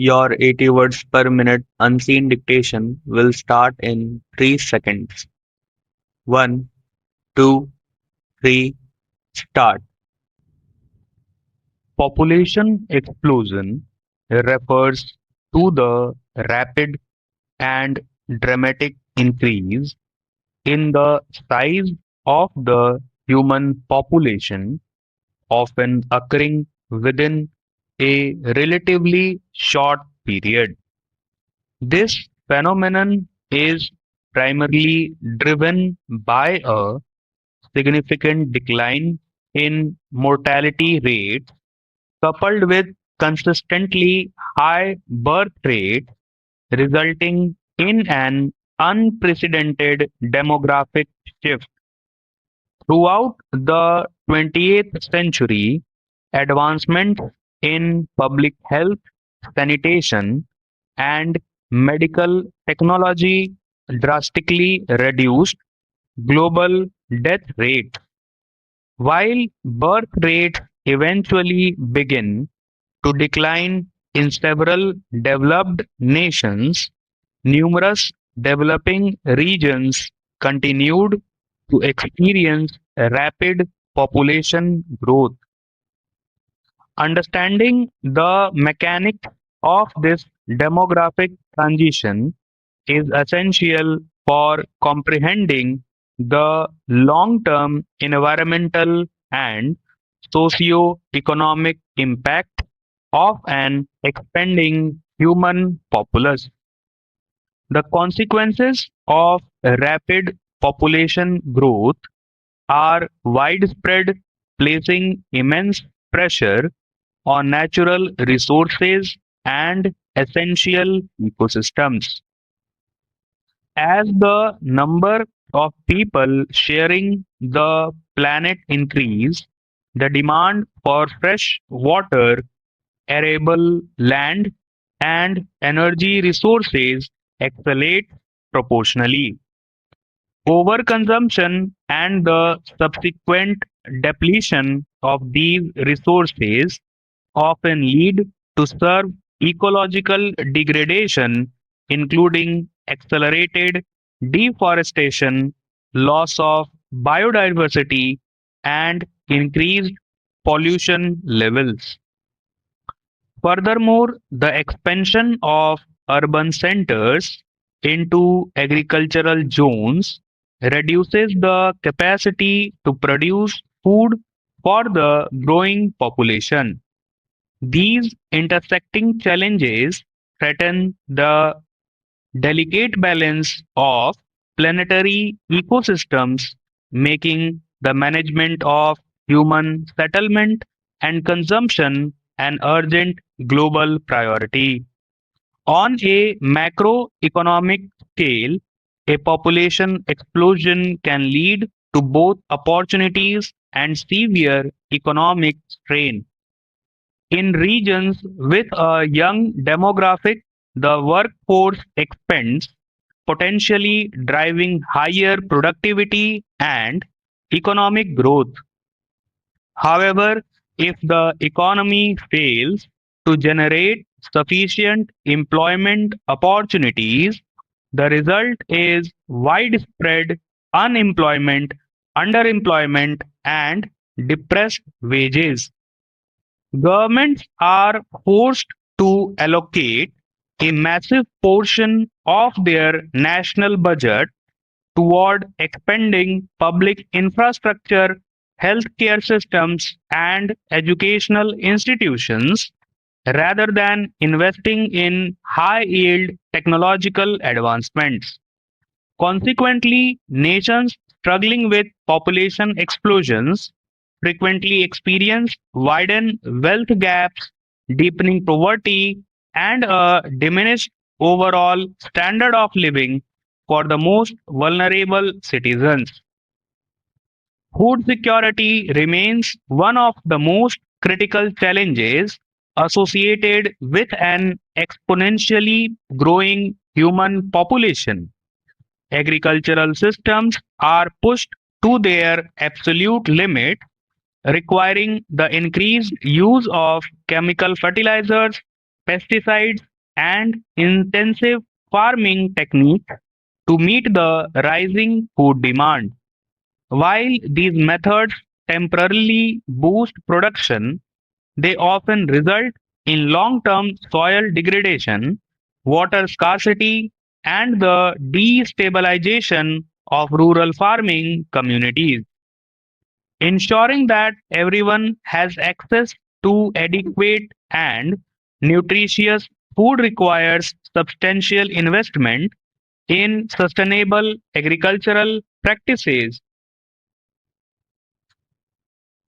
Your 80 words per minute unseen dictation will start in 3 seconds. 1, 2, 3, start. Population explosion refers to the rapid and dramatic increase in the size of the human population, often occurring within a relatively short period. This phenomenon is primarily driven by a significant decline in mortality rates coupled with consistently high birth rate, resulting in an unprecedented demographic shift. Throughout the 20th century, advancements in public health, sanitation, and medical technology drastically reduced global death rates, while birth rates eventually begin to decline in several developed nations. Numerous developing regions continued to experience rapid population growth. Understanding the mechanics of this demographic transition is essential for comprehending the long-term environmental and socio-economic impact of an expanding human populace. The consequences of rapid population growth are widespread, placing immense pressure on natural resources and essential ecosystems. As the number of people sharing the planet increase, the demand for fresh water, arable land, and energy resources accelerates proportionally. Overconsumption and the subsequent depletion of these resources often lead to serve ecological degradation, including accelerated deforestation, loss of biodiversity, and increased pollution levels. Furthermore, the expansion of urban centers into agricultural zones reduces the capacity to produce food for the growing population. These intersecting challenges threaten the delicate balance of planetary ecosystems, making the management of human settlement and consumption an urgent global priority. On a macroeconomic scale, a population explosion can lead to both opportunities and severe economic strain. In regions with a young demographic, the workforce expands, potentially driving higher productivity and economic growth. However, if the economy fails to generate sufficient employment opportunities, the result is widespread unemployment, underemployment, and depressed wages. Governments are forced to allocate a massive portion of their national budget toward expanding public infrastructure, healthcare systems, and educational institutions rather than investing in high yield technological advancements. Consequently, nations struggling with population explosions frequently experience widened wealth gaps, deepening poverty, and a diminished overall standard of living for the most vulnerable citizens. Food security remains one of the most critical challenges associated with an exponentially growing human population. Agricultural systems are pushed to their absolute limit, requiring the increased use of chemical fertilizers, pesticides, and intensive farming techniques to meet the rising food demand. While these methods temporarily boost production, they often result in long term soil degradation, water scarcity, and the destabilization of rural farming communities. Ensuring that everyone has access to adequate and nutritious food requires substantial investment in sustainable agricultural practices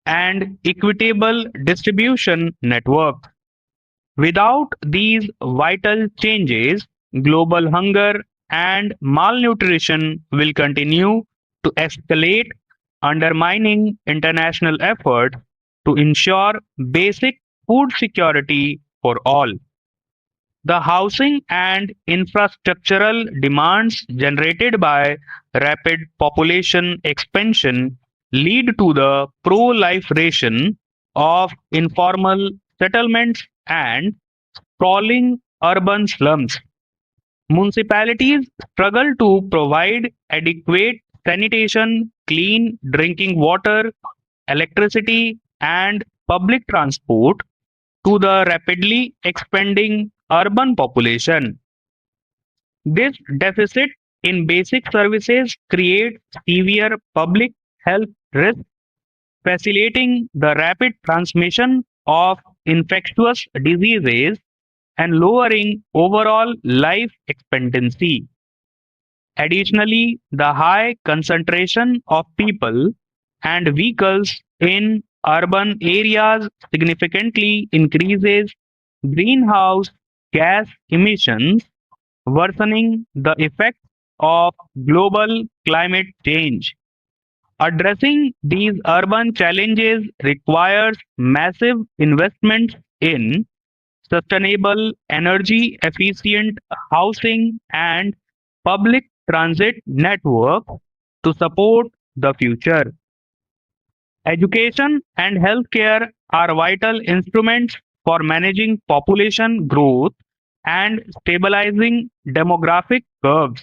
and equitable distribution networks. Without these vital changes, global hunger and malnutrition will continue to escalate, undermining international efforts to ensure basic food security for all. The housing and infrastructural demands generated by rapid population expansion lead to the proliferation of informal settlements and sprawling urban slums. Municipalities struggle to provide adequate sanitation, clean drinking water, electricity, and public transport to the rapidly expanding urban population. This deficit in basic services creates severe public health risks, facilitating the rapid transmission of infectious diseases and lowering overall life expectancy. Additionally, the high concentration of people and vehicles in urban areas significantly increases greenhouse gas emissions, worsening the effects of global climate change. Addressing these urban challenges requires massive investments in sustainable, energy efficient housing and public transit network to support the future. Education and healthcare are vital instruments for managing population growth and stabilizing demographic curves.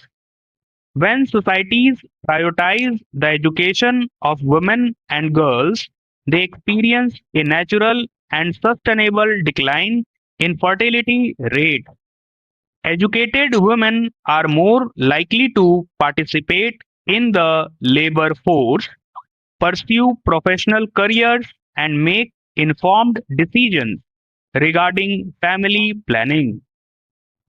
When societies prioritize the education of women and girls, they experience a natural and sustainable decline in fertility rate. Educated women are more likely to participate in the labor force, pursue professional careers, and make informed decisions regarding family planning.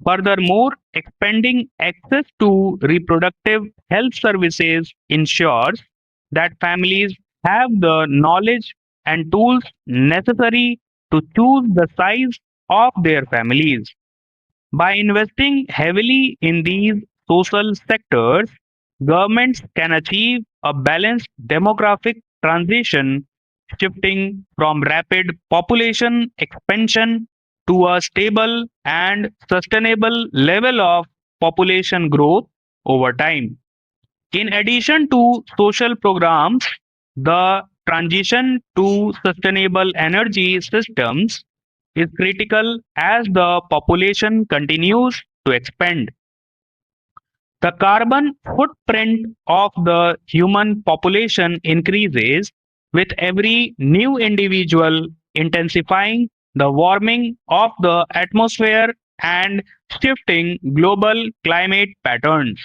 Furthermore, expanding access to reproductive health services ensures that families have the knowledge and tools necessary to choose the size of their families. By investing heavily in these social sectors, governments can achieve a balanced demographic transition, shifting from rapid population expansion to a stable and sustainable level of population growth over time. In addition to social programs, the transition to sustainable energy systems is critical as the population continues to expand. The carbon footprint of the human population increases with every new individual, intensifying the warming of the atmosphere and shifting global climate patterns.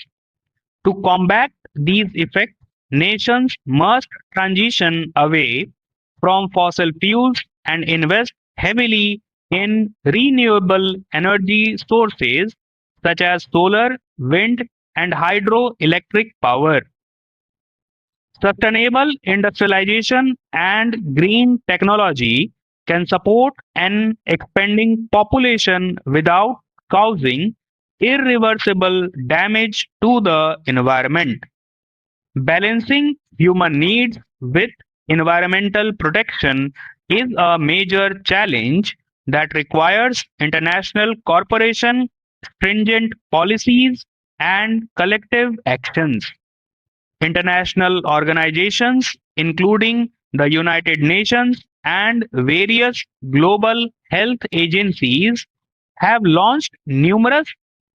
To combat these effects, nations must transition away from fossil fuels and invest heavily in renewable energy sources such as solar, wind, and hydroelectric power. Sustainable industrialization and green technology can support an expanding population without causing irreversible damage to the environment. Balancing human needs with environmental protection is a major challenge that requires international cooperation, stringent policies, and collective actions. International organizations, including the United Nations and various global health agencies, have launched numerous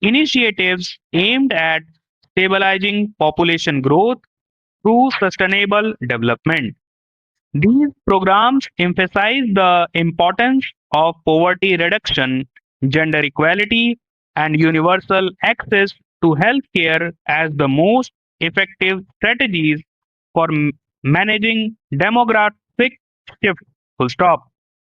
initiatives aimed at stabilizing population growth through sustainable development. These programs emphasize the importance of poverty reduction, gender equality, and universal access to healthcare as the most effective strategies for managing demographic shift. Full stop.